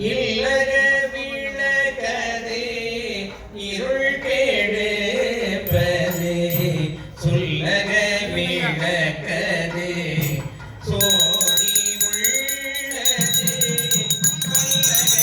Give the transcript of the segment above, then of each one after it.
இல்லக விளக்கதே இருள் கெடுப்பதே சொல்லக விளக்கதே சோதி உள்ளதே சொல்லக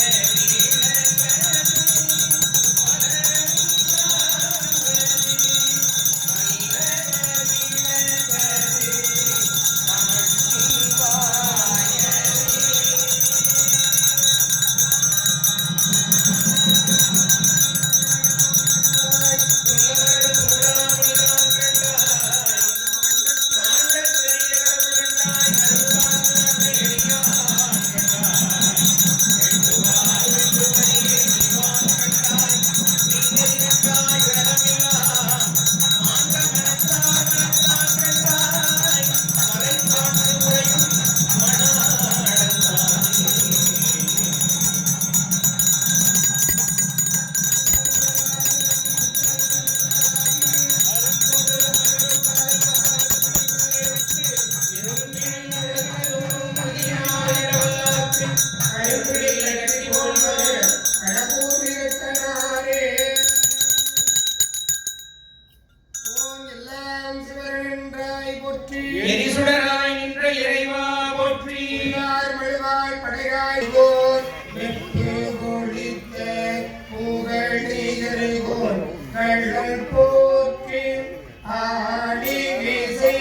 எரிசுடராய் நின்ற இறைவா போற்றி. மழுவாய் படையாய் போர் ஒழித்த புகழியர்கோர் கள்ளல் போற்றி. ஆடி விசை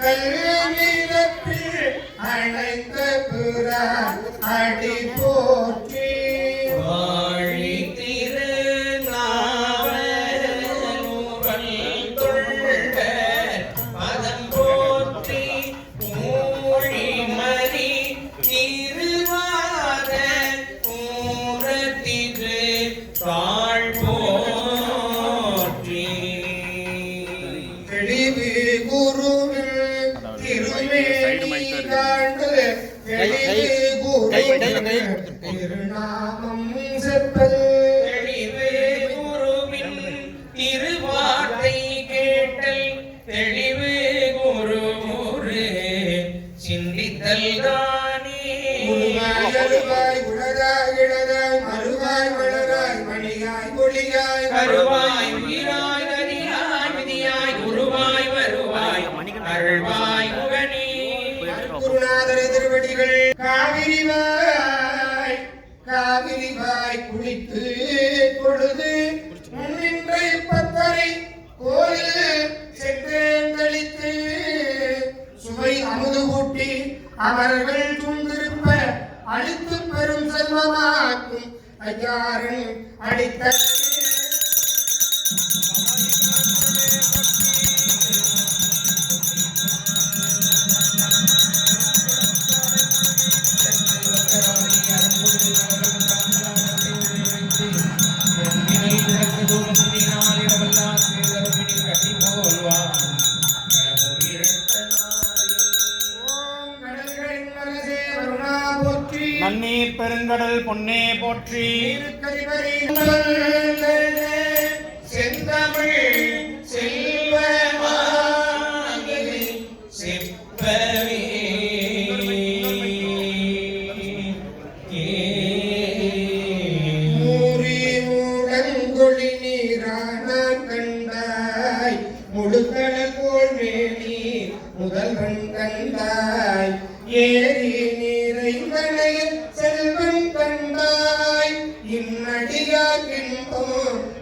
கல்விதத்தில் அணைந்த புறா அடி போற்றி. வாழி திருவார்த்தை கேட்டல் தெளிவு குரு சிந்தித்தல் தானே. உளராய் இளராய் மறுவாய் வளராய் மணியாய் ஒளியாய் கருவாய் உயிராய் கரியாய் விதியாய் குருவாய் வருவாய் அருள்வாய் முகனே. குருநாதர் திருவடிகள். காவிரிவாய் குளித்து பொழுது முன்னின்ற இப்பத்தரை கோயில் சென்றேந்தளித்து சுவை அமுது கூட்டி அவர்கள் துந்திருப்ப அளித்து பெரும் செல்வமாக்கும் ஐயாரன் அளித்த நன்னீர் பெருங்கடல் பொன்னே போற்றி. செந்தமிழ் செல்வமாகி செப்பவே மூறி மூடங்கொழி நீரான கண்டாய் முழுக்கடல் போல் மேனி முதல்வன் கண்டாய் ஏரி நீரை மனையில் செல்வன் கண்டாய் இம்மடியாக்கின்போம்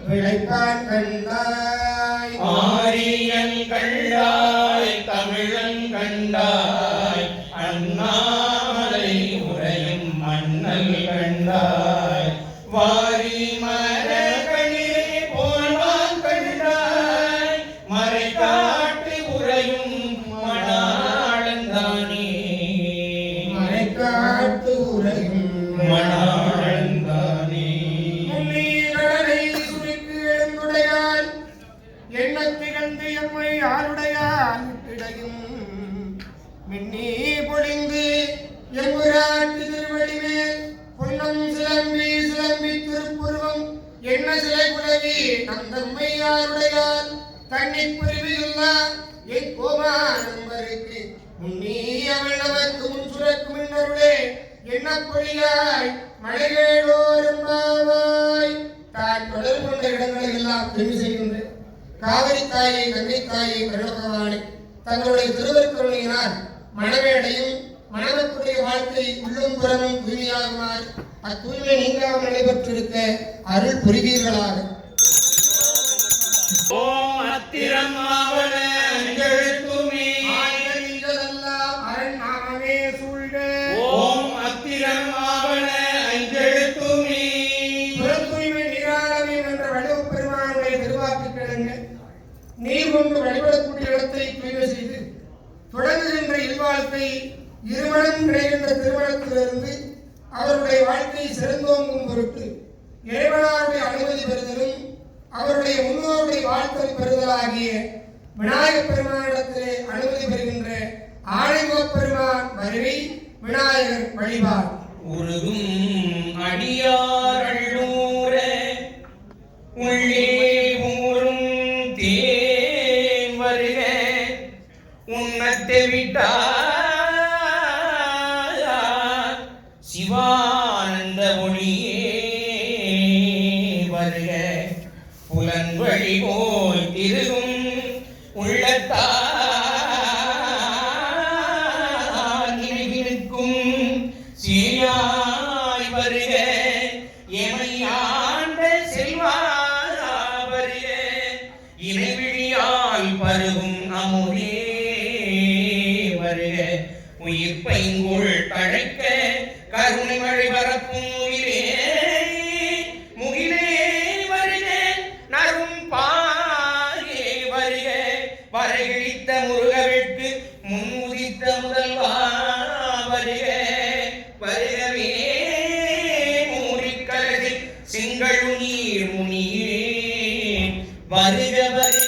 விளைப்பான் கண்டாய் ஆரியன் கண்டாய் தமிழன் கண்டாய் அண்ணாமலை உரையும் மன்னல் கண்டாய் வாரி மரகளிலே போல்வான் கண்டாய் மறை காட்டு உரையும் மணாளந்தானே. காட்டு உரையும் மணாளந்தானே. முன்னீரடலை சுருக்கு எழுந்துடையால் எண்ணத்திகழ்ந்து எம்மை ஆளுடையால் இடையும் மின்னி பொழிந்து எம்புராட்டு திருவடிமேல் பொன்னம் சிலம்பி திருப்புருவம் என்ன சிலை குலவி நந்தம்மை ஆளுடையால் தன்னிப் புரிவியுள்ளா என் கோமானம்பருக்கு முன்னீ அவள் நமக்கு முன் சுரக்கும் என்னாமருளே எண்ணப்பொழியாய் மழைகளோரும் பாவாய். தான் தொடர்பு கொண்ட இடங்களை எல்லாம் தெரிவு செய்கின்ற காவிரி தாயை கங்கை தாயை கருணபகவானை தங்களுடைய திருவருட்கருணையினால் மணவேடையும் மணவர்களுடைய வாழ்க்கை உள்ளும் புறமும் தூய்மையாகுமாறு அத்தூய்மை நீங்காமல் நடைபெற்றிருக்க அருள் புரிவீர்களாக. ஓம் அத்திரம் ஆவன அஞ்செழுத்துமே ஆய்களெல்லாம் அரண் நாமமே சூழ்க. ஓம் அத்திரம் ஆவன அஞ்செழுத்துமே புறத்தூய்மை நீராளமே என்ற வள்ளுவப் பெருமானுடைய திருவாக்கு கிழங்க நீர் கொண்டு வழிபடக்கூடிய இடத்தை தூய்மை செய்து தொடங்குகின்ற இல்வாழ்க்கை இருமணம் கிடைக்கின்ற திருமணத்திலிருந்து அவருடைய வாழ்க்கை சிறந்தோங்கும் பொருட்டு இறைவனாருடைய அனுமதி பெறுதலும் அவருடைய முன்னோருடைய வாழ்க்கை பெறுதலாகிய விநாயகப் பெருமானிடத்திலே அனுமதி பெறுகின்ற ஆணைமுகப் பெருமான் வருகை விநாயகர் வழிபாடு. உருகும் அடியாரள்ளூரே உள்ளே ஊரும் தேன் வருக உன்னத்தை விட்டார் சிவானந்த ஒளியே வருக புலன்வழி போல் திருகும் உள்ளத்தார் நினைவிருக்கும் சீயாய் வருக எமையாண்ட செல்வாரா வருக இணைவிழியால் பருகும் அமுதே வருக உயிர் பைங்குள் தழைக்க கருணை மழை பரப்பும் முகிலே முகிலே வருக நரும் பாயே வருக வரைகிழித்த முருகவிற்கு முன்முதித்த முதல்வா வருக வருகவே மூரிக்கலகை செங்கழு நீர் முனியே வருக வருக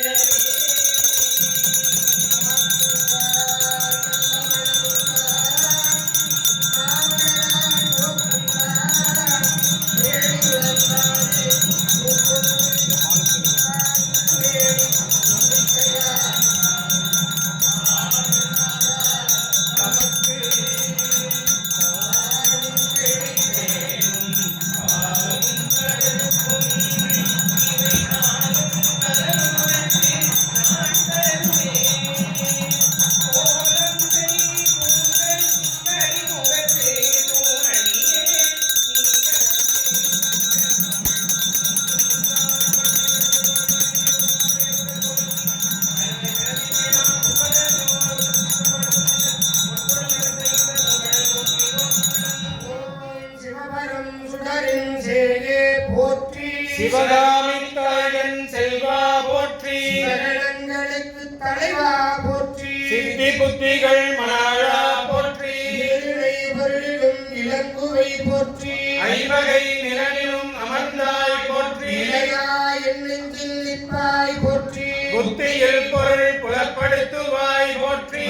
சிவகாமித்தாயன் செல்வா போற்றி சிவகணங்களுக்கு தலைவா போற்றி சித்தி புத்திகள் மணாளா போற்றி ஏழை பொருளிலும் இளங்குவை போற்றி ஐவகை நிலனிலும் அமர்ந்தாய் போற்றி நிலையாய் எண்ணெஞ்சில் நிற்பாய் போற்றி புத்தியில் பொருள் புலப்படுத்துவாய் போற்றி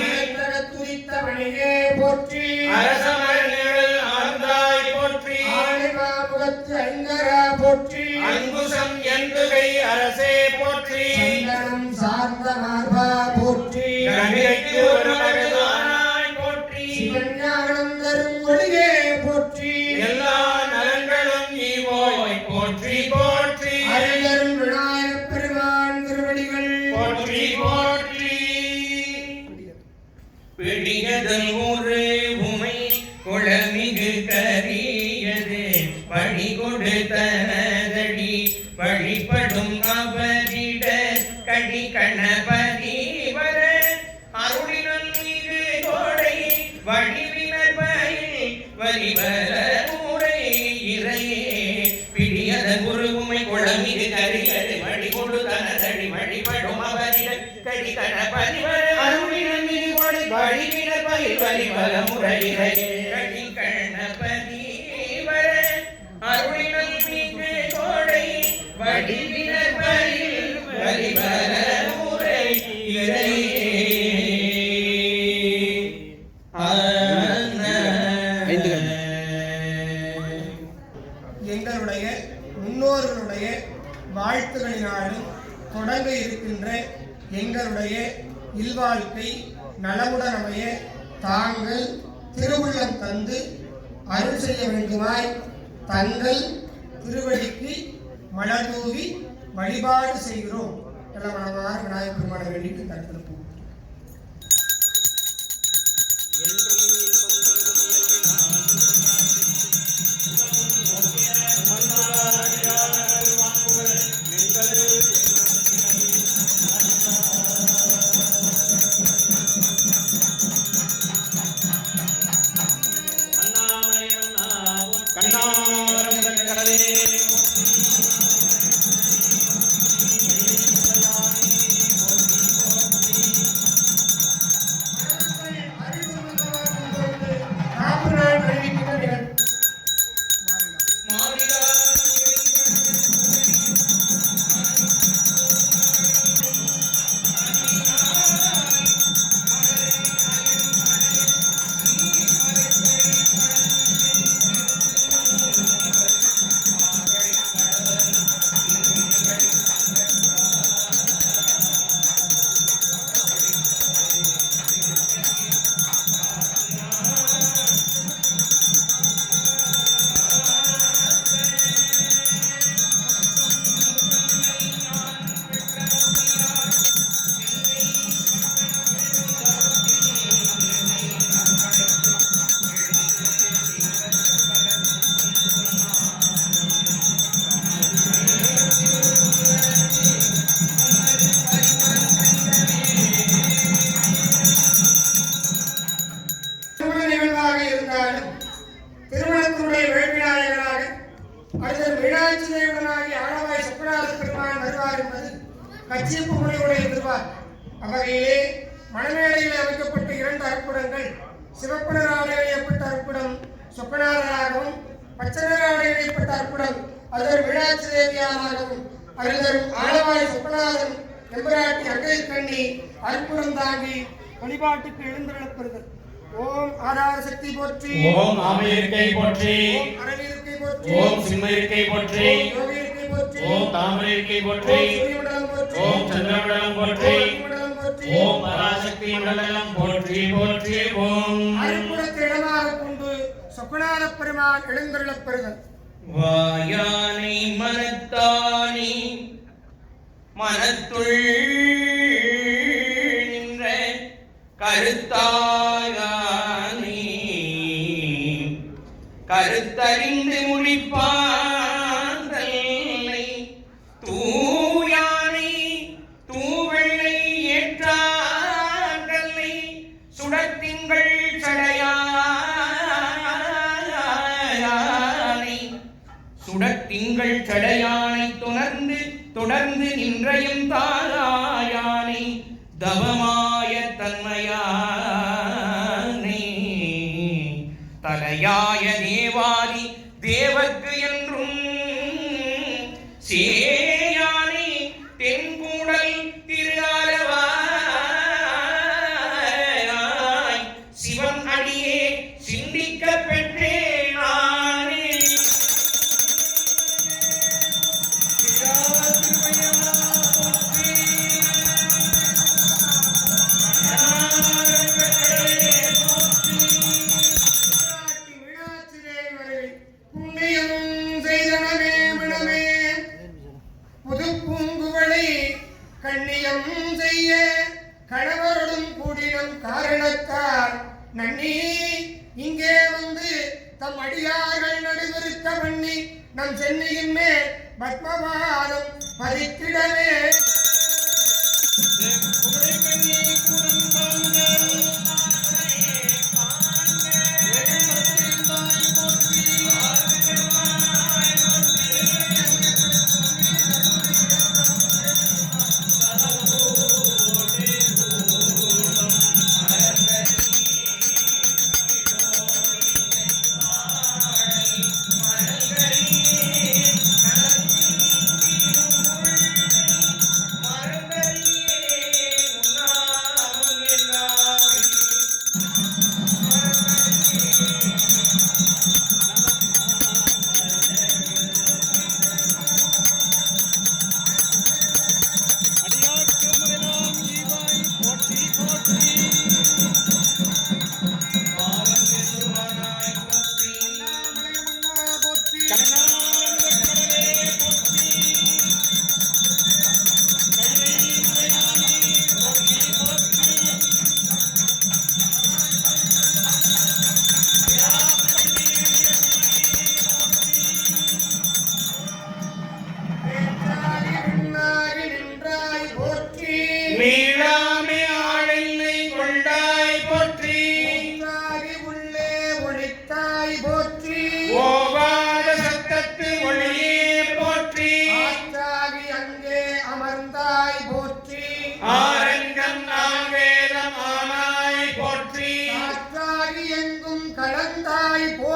துரித்த மணியே போற்றி அரசமர் நிழல் ஆர்ந்தாய் போற்றி ஆணைமா முகத்து அங்கரா போற்றி அங்குசம் எந்துகை அரசே போற்றி சந்தனம் சார்ந்த மார்பா போற்றி கங்கைக்கு ஒரு மகனாய் போற்றி சிவஞானம் தரும் ஒளியே போற்றி எல்லா நலன்களும் ஈவோய் போற்றி போற்றி அருளரும் விநாயகப் பெருமான் திருவடிகள் போற்றி போற்றி பிடியதல் ஒரு உமை குளமிகு கரியது வழி கொடுத்தனதடி வழிபடும் அவரிட கடி கணபதி வர அருளினல் மிகு கோடை வழிவினர் பயில் வரிவர முறை இறையே பிடியத குருவுமை குளமிகு கரியது வழி கொடுத்தனதடி வழிபடும் அவரிட கடி கணபதி வர அருளினல் மிகு கோடை வழிவினர் பயில் வரிவர முறை இறையே கடி கணபதி வர அருளினல் மிகு கோடை வடிவினர் பயில் வரிவர முறை இறையே. எங்களுடைய முன்னோர்களுடைய வாழ்த்துகளினாலும் தொடங்க இருக்கின்ற எங்களுடைய இல்வாழ்க்கை நலமுடன் அமைய தாங்கள் திருவுள்ளம் தந்து அருள் செய்ய வேண்டுமாய் தங்கள் திருவடிக்கு மலர் தூவி வழிபாடு செய்கிறோம். எல்லாம் மனமாற விநாயகப் பெருமானை வேண்டிட்டு கருத்திருப்போம். திருமணத்தினுடைய வேள்விநாயகனாக அடுத்த மீனாட்சி தேவனாகி ஆளவாய் சொக்கநாத பெருமான் வருவார் என்பது கச்சியப்பு முனிவுடைய திருவார். அவ்வகையிலே மணமேடையில் அமைக்கப்பட்ட 2 அற்புதங்கள் சிவப்பு நிற ஆடை அணியப்பட்ட அற்புதம் சொக்கநாதராகவும், பச்சை நிற ஆடை அணியப்பட்ட அற்புதம் அதர் மீனாட்சி தேவியாராகவும், அருள்தரும் ஆளவாய் சொக்கநாதன் எம்பராட்டி அங்கை கண்ணி அற்புதம் தாங்கி வழிபாட்டுக்கு எழுந்தருளப்பெறுதல். ஓம் ஆதார சக்தி போற்றி, ஓம் ஆமையிருக்கை போற்றி, ஓம் அரவியிருக்கை போற்றி, ஓம் சிம்மயிருக்கை போற்றி, ஓம் யோகியிருக்கை போற்றி, ஓம் தாமரையிருக்கை போற்றி, ஓம் சூரியமண்டலம் போற்றி, ஓம் சந்திரமண்டலம் போற்றி, ஓம் மண்டலம் போற்றி, ஓம் பராசக்தி மண்டலம் போற்றி போற்றி. ஓம் அற்புதத்தை இடமாக கொண்டு சொக்கநாத பெருமான் எழுந்தருளப்பெறுதல். வாயானை மனத்தானி மனத்துள் நின்ற கருத்தாயானி கருத்தறிந்து முடிப்பாந்தல்லை தூயானை தூவெள்ளை ஏற்றாண்டல்லை சுடத்திங்கள் சடையானை சுடத்திங்கள் சடையானை தொடர்ந்து நின்றையும் தாராயானை தவமாய தன்மையானே தலையாய தேவாதி தேவர்க்கு என்றும் சேயானே தென்கூடல் திருஆலவாய் சிவன் அடியே சிந்திக்க பெற்றேன் நானே. கண்ணியம் செய்ய கணவருடன் கூடினம் காரணத்தால் நன்னி இங்கே வந்து தம் அடியார்கள் நடுவிருக்க பண்ணி நம் சென்னையின் மேல் பத்மபாதம் பதித்திடவே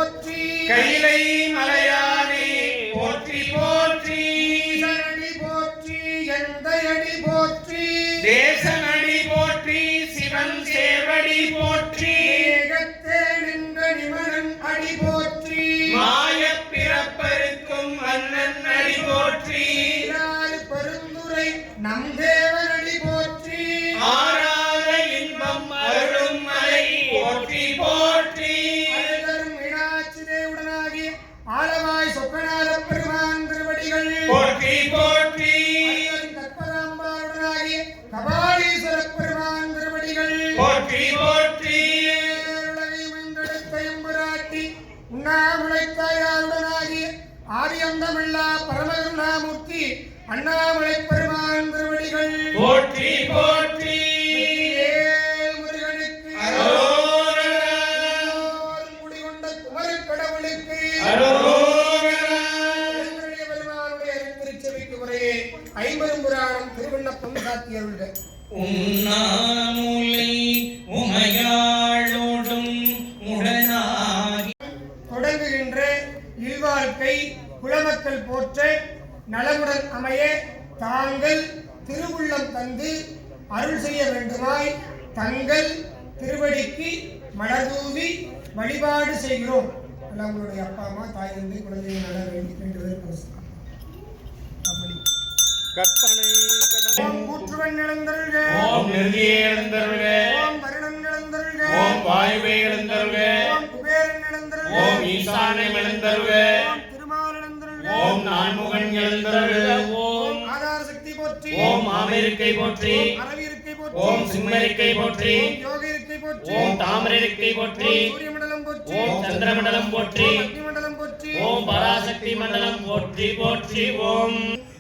போற்றி கைலை மலையானே போற்றி போற்றி ஈசனடி போற்றி எந்தையடி போற்றி தேசனடி போற்றி சிவன் சேவடி போற்றி ஏகத்தே நின்ற நிமலன் அடி போற்றி மாயப் பிறப்பருக்கும் மன்னன் அடி போற்றி ஈராறு பருந்துரை நம் தேவனடி போற்றி ஆராத இன்பம் அருளும் மலை போற்றி போற்றி அழகரும் மீனாட்சி தேவுடனாகிய ஆலவாய் சொக்கநாத பெருமான் திருவடிகள் போற்றி போற்றி அழகரும் கற்பகாம்பாளுடனாகிய கபாலீஸ்வர பெருமான் திருவடிகள் போற்றி போற்றி ஏழுலகை வென்றெடுத்த எம்புராட்டி உண்ணாமலைத்தாயாருடனாகிய ஆதியந்தமில்லா பரமகருணாமூர்த்தி அண்ணாமலை பெருமான் திருவடிகள் போற்றி போற்றி ஏழ் முருகனுக்கு அரோகரா எல்லோரும் குடிகொண்ட குமரக் கடவுளுக்கு அரோகரா எங்களுடைய பெருமானுடைய திருச்சபைக்கு முறையே ஐம்பெரும் புராணம் திருவிண்ணப்பம் சாத்தியருள்க. உண்ணாமுலை உமையாளோடும் உடனாகி தொடங்குகின்ற இல்வாழ்க்கை குலமக்கள் போற்ற நலமுடன் அமைய தாங்கள் திருவுள்ளம் தந்து அருள் செய்ய வேண்டுமாய் தங்கள் திருவடிக்கு மலர்தூவி வழிபாடு செய்கிறோம். எல்லாம் உங்களுடைய அப்பா அம்மா தாய் தந்தை குழந்தைகள் நல வேண்டி 2 பேரும் அப்படி கற்பனை ஓம் கூற்றுவன் எழுந்தருள்க ஓம் நிறுதியே எழுந்தருள்க ஓம் வருணன் எழுந்தருள்க ஓம் வாயுவே எழுந்தருள்க ஓம் குபேரன் எழுந்தருள்க ஓம் ஈசானம் எழுந்தருள்க ஓம் திருமால் எழுந்தருள்க ஓம் நான்முகன் எழுந்தருள்க ஓம் ஆதார சக்தி போற்றி ஓம் ஆமெரிக்கை போற்றி அரவியிருக்கை போற்றி ஓம் சிம்மரிக்கை போற்றி ஓம் யோக இருக்கை போற்றி ஓம் தாமரிக்கை போற்றி ஓம் சூரிய மண்டலம் போற்றி ஓம் சந்திரமண்டலம் போற்றி ஓம் அக்னி மண்டலம் போற்றி ஓம் பராசக்தி மண்டலம் போற்றி போற்றி ஓம்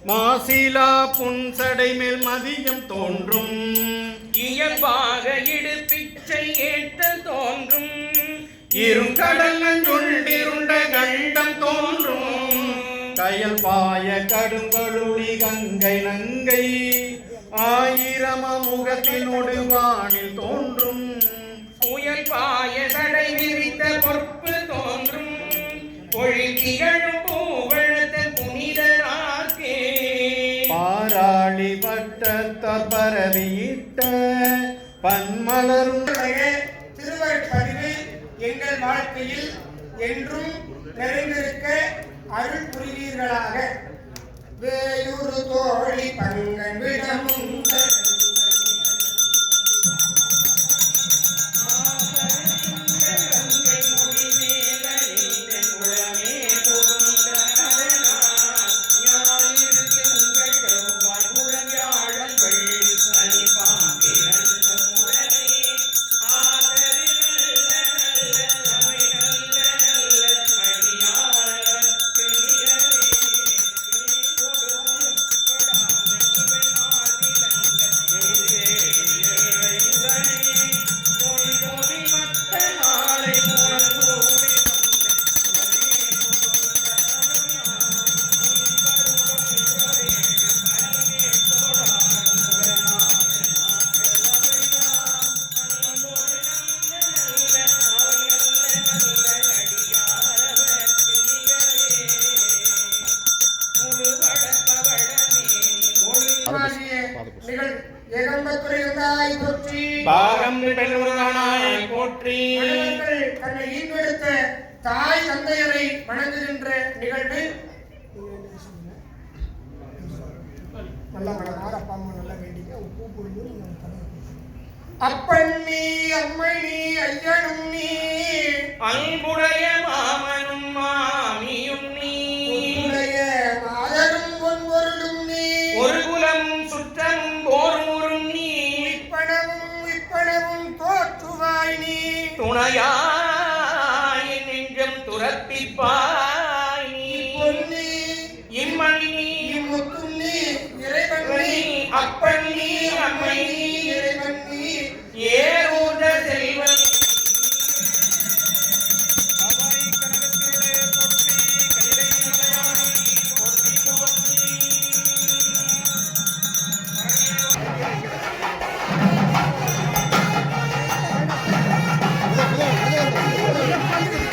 மாசிலா புன்சடை மேல் மதியம் தோன்றும் இயல்பாக இடுப்பிச்சை ஏற்றல் தோன்றும் இருங்கடல் நஞ்சுண்டிருண்ட கண்டம் தோன்றும் கயல் பாய கடுங்கழுடி கங்கை நங்கை ஆயிரம முகத்தினோடு வானில் தோன்றும் புயல் பாய தடை விரித்த பொறுப்பு தோன்றும் பொழில் திகழும் பூவழத்த புனிதராக்கே பாராளி வட்டத்தார் பரவியிட்ட பன்மலரும் திருவருட்பதிவு எங்கள் வாழ்க்கையில் என்றும் நிறைந்திருக்க அருள் புரிவீர்களாக. வேயூர் தோழி பங்கன் விடமும் பாகம் பெருமானாய் போற்றி தன்னை ஈன்றெடுத்த தாய் தந்தையரை வணங்குகின்ற நிகழ்வு. நல்லா மனதார அப்பா அம்மா நல்லா வேண்டிக்க உப்பு புரிந்து அப்பன் நீ அம்மை நீ ஐயனும் நீ அன்புடைய மாமனும் மாமியும் நீ உன்னுடைய மாதரும் பொன்பொருளும் நீ ஒரு குலமும் சுற்றமும் போரும் நீ இப்பணமும் தோற்றுவாய் நீ துணையாய் நெஞ்சம் துரத்திப்பாய் நீ பொன்னி இம்மணி நீ இம்முத்தும் நீ இறைவன் நீ அப்பன் நீ அம்மை நீ இறைவன் நீ ஏறுத செல்வன்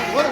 போற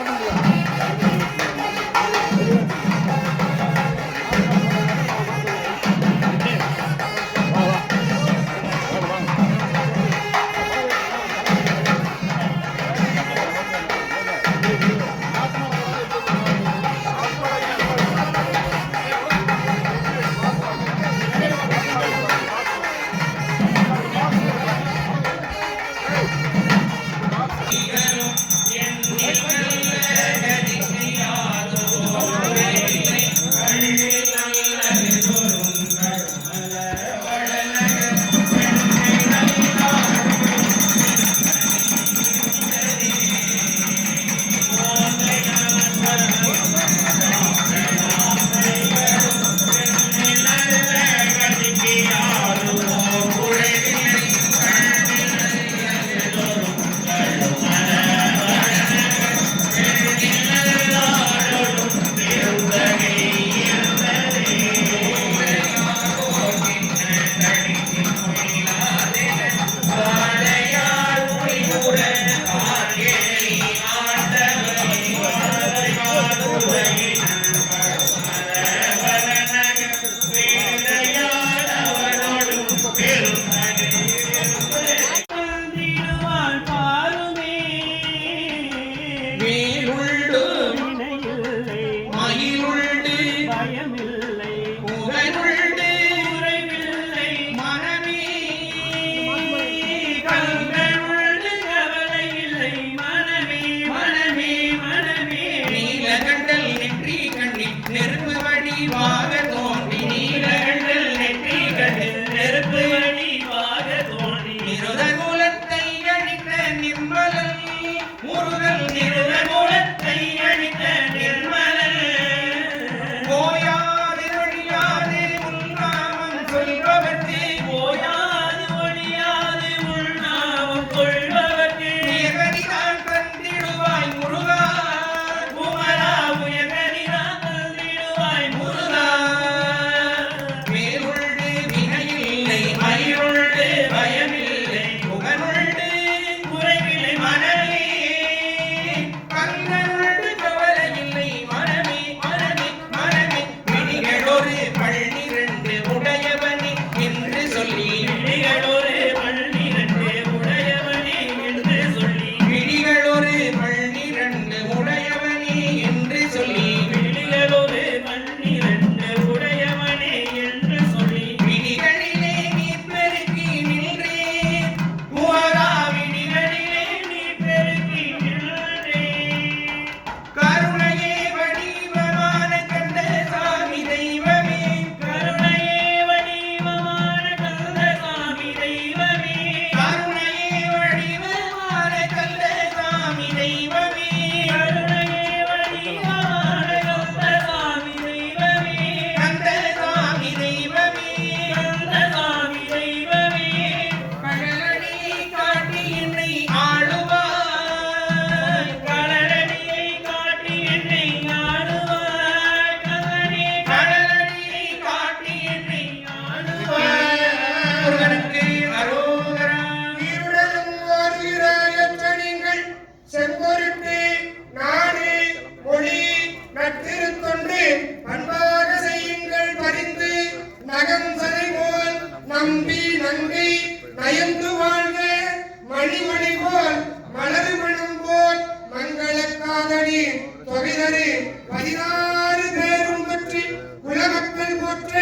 வகைதரு 16 பேரும் பற்றி உலமக்கள் போற்ற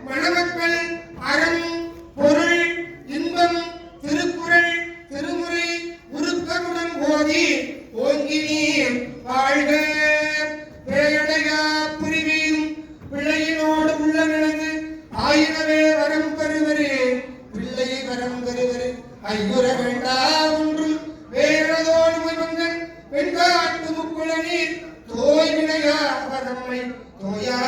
மணமக்கள் அறம் பொருள் இன்பம் திருக்குறள் திருமுறை உருக்கமுடன் ஓதி ஓங்கி நீர் வாழ்க பேயடையா புரிவீரும் பிள்ளையினோடு உள்ளமிழந்து ஆயிரவே வரம் பெறுவரே பிள்ளை வரம் பெறுவரே ஐயுற வேண்டா ஒன்றும் வேறதோடு மங்கன் வெண்காட்டு முக்குள நீர் தோய் வினையா அவர் நம்மை தோயா